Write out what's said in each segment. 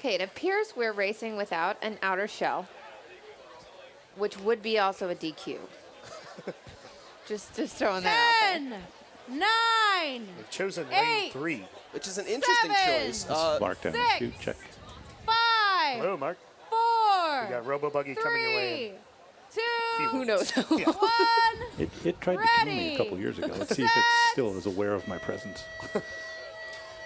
Okay, it appears we're racing without an outer shell, which would be also a DQ. just throwing that out there. 9. They've chosen 8, lane 3. Which is an interesting 7, choice. Mark down the 6, chute, check. 5, Hello, Mark. 4, We got Robobuggy coming your way. 3, 2, Who knows? 1. It tried to kill me a couple years ago. Let's see if it still is aware of my presence.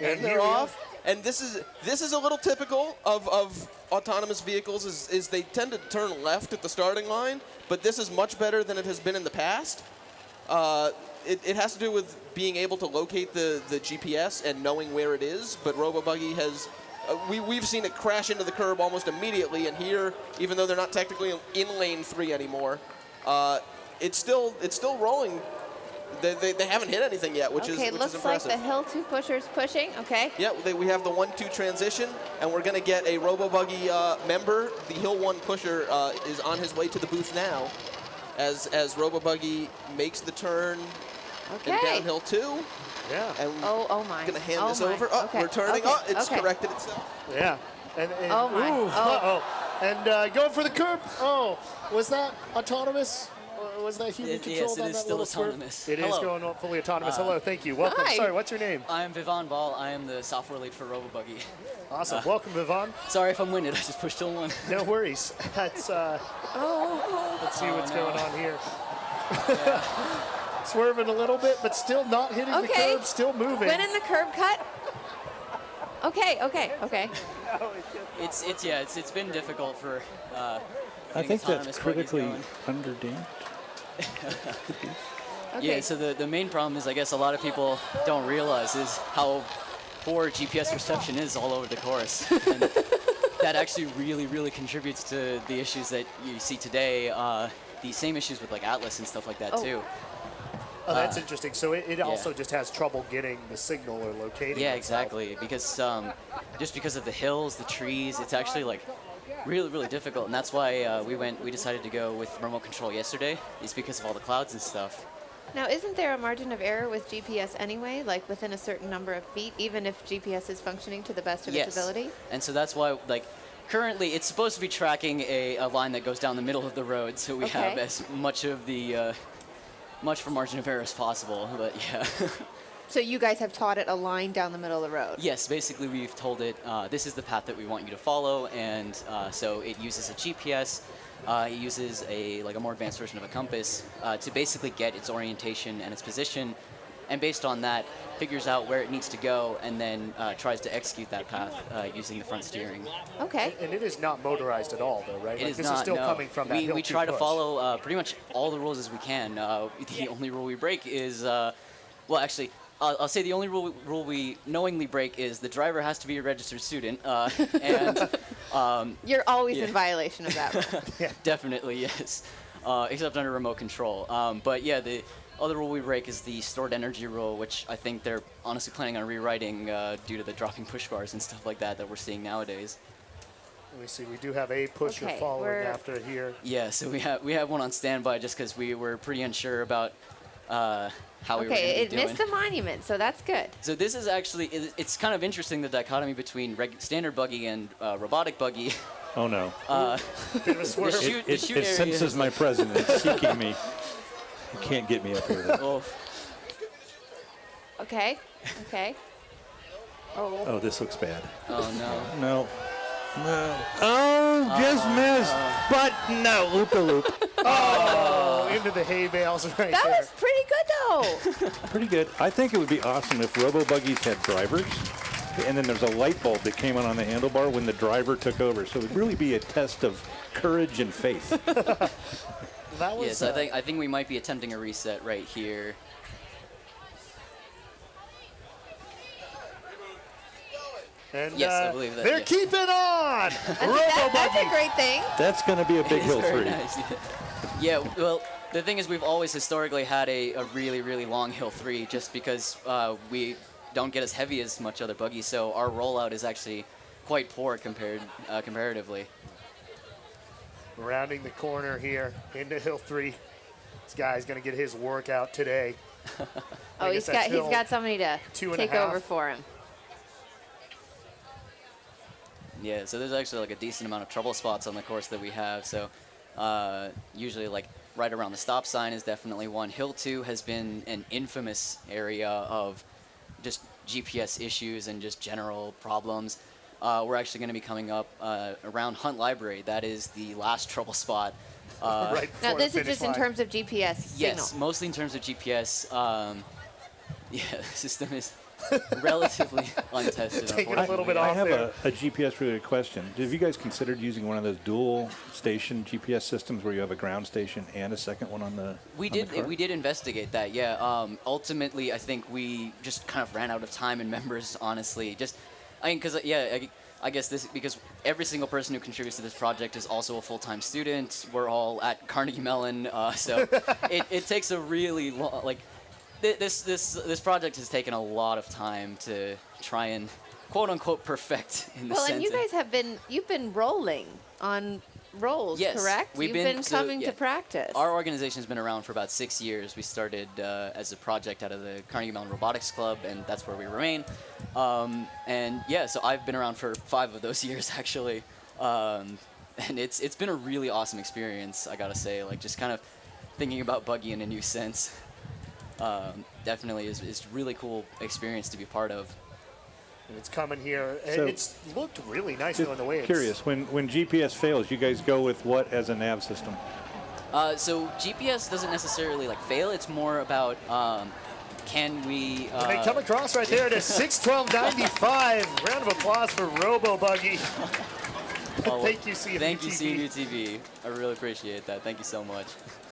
And they're off. And this is a little typical of autonomous vehicles is they tend to turn left at the starting line, but this is much better than it has been in the past. It has to do with being able to locate the GPS and knowing where it is, but Robobuggy has, we've seen it crash into the curb almost immediately, and here, even though they're not technically in lane 3 anymore, it's still rolling. They haven't hit anything yet, which is Okay, impressive. looks like the Hill 2 pusher's pushing. Okay. Yeah, we have the 1-2 transition, and we're going to get a Robobuggy member. The Hill 1 pusher is on his way to the booth now as Robobuggy makes the turn in downhill 2. Yeah. And oh my. going to hand this over. Oh, Okay. we're turning. Okay. Oh, it's corrected itself. Yeah. And Oh, my. Ooh, Oh. uh-oh. And going for the curb. Oh, was that autonomous? Or was that human controlled Yes, it on is that still little swerve? autonomous. It is Hello. going on fully autonomous. Hello, thank you. Welcome. Hi. Sorry, what's your name? I'm Vivan Ball. I am the software lead for Robobuggy. Awesome. Welcome, Vivon. Sorry if I'm winded. I just pushed till 1. No worries. That's, let's see what's going on here. Swerving a little bit, but still not hitting the curb, still moving. Winning the curb cut. Okay. It's been difficult for. I think autonomous that's buggies critically going. underdamped. Yeah, so the main problem is, I guess a lot of people don't realize is how poor GPS reception is all over the course. And that actually really contributes to the issues that you see today. The same issues with like Atlas and stuff like that too. Oh, that's interesting. So it also just has trouble getting the signal or locating Yeah, itself. exactly. Because just because of the hills, the trees, it's actually like really difficult. And that's why we decided to go with remote control yesterday. It's because of all the clouds and stuff. Now, isn't there a margin of error with GPS anyway, like within a certain number of feet, even if GPS is functioning to the best of its ability? And so that's why, like, currently it's supposed to be tracking a line that goes down the middle of the road, so we have as much of the much for margin of error as possible. But yeah. So you guys have taught it a line down the middle of the road? Yes, basically we've told it this is the path that we want you to follow, and so it uses a GPS. It uses a more advanced version of a compass to basically get its orientation and its position, and based on that, figures out where it needs to go, and then tries to execute that path using the front steering. Okay. And it is not motorized at all, though, right? It Like is this not, is still no. coming from that hill We two try to push. follow pretty much all the rules as we can. The only rule we break is, well, actually, I'll say the only rule we knowingly break is the driver has to be a registered student, and You're always in violation of that rule. definitely yes, except under remote control. But yeah, the other rule we break is the stored energy rule, which I think they're honestly planning on rewriting due to the dropping push bars and stuff like that we're seeing nowadays. Let me see. We do have a pusher Okay, following after here. Yeah, so we have one on standby just because we were pretty unsure about how we were going to Okay, be it doing. missed the monument, so that's good. So this is actually, it's kind of interesting, the dichotomy between standard buggy and robotic buggy. Oh no. Bit of a swerve. It senses my presence. It's seeking me. You can't get me up here. Though. Okay. Oh, this looks bad. Oh no. No. Oh, just missed. But no, loop-a-loop. Oh, into the hay bales right That there. was pretty good, though. Pretty good. I think it would be awesome if Robobuggies had drivers, and then there's a light bulb that came on the handlebar when the driver took over. So it would really be a test of courage and faith. That was, Yes, I think we might be attempting a reset right here. and Yes, I believe that, they're yeah. keeping on. That's Robobuggy. a great thing. That's going to be a big It's hill very 3. nice. Yeah, well, the thing is we've always historically had a really long hill 3 just because we don't get as heavy as much other buggies, so our rollout is actually quite poor comparatively. Rounding the corner here into hill 3. This guy's going to get his workout today. Oh, he's got somebody to 2.5. take over for him. Yeah, so there's actually like a decent amount of trouble spots on the course that we have. So usually like right around the stop sign is definitely one. Hill 2 has been an infamous area of just GPS issues and just general problems. We're actually going to be coming up around Hunt Library. That is the last trouble spot. Right Now, before this the is just finish in line. terms of GPS signal. Yes, mostly in terms of GPS. Yeah, the system is relatively untested. Taking a little bit I off have there. a GPS-related question. Have you guys considered using one of those dual station GPS systems where you have a ground station and a second one on the We on the did car? we did investigate that. Yeah. Ultimately, I think we just kind of ran out of time and members. Honestly, I mean, because I guess this because every single person who contributes to this project is also a full-time student. We're all at Carnegie Mellon, so it takes a really long This project has taken a lot of time to try and quote unquote perfect in the Well, sense. and you guys you've been rolling on rolls, Yes, correct? we've You've been so, coming yeah. to practice. Our organization's been around for about 6 years. We started as a project out of the Carnegie Mellon Robotics Club, and that's where we remain. And yeah, so I've been around for 5 of those years actually, and it's been a really awesome experience. I gotta say, like just kind of thinking about Buggy in a new sense. Definitely is really cool experience to be part of. And it's coming here. And So- it's looked really nice Just though in the way it's curious, when GPS fails, you guys go with what as a nav system? So GPS doesn't necessarily like fail. It's more about can we? And they come across right there to 6:12.95. Round of applause for Robobuggy. Thank you, CMU Thank you, TV. CMU TV. I really appreciate that. Thank you so much.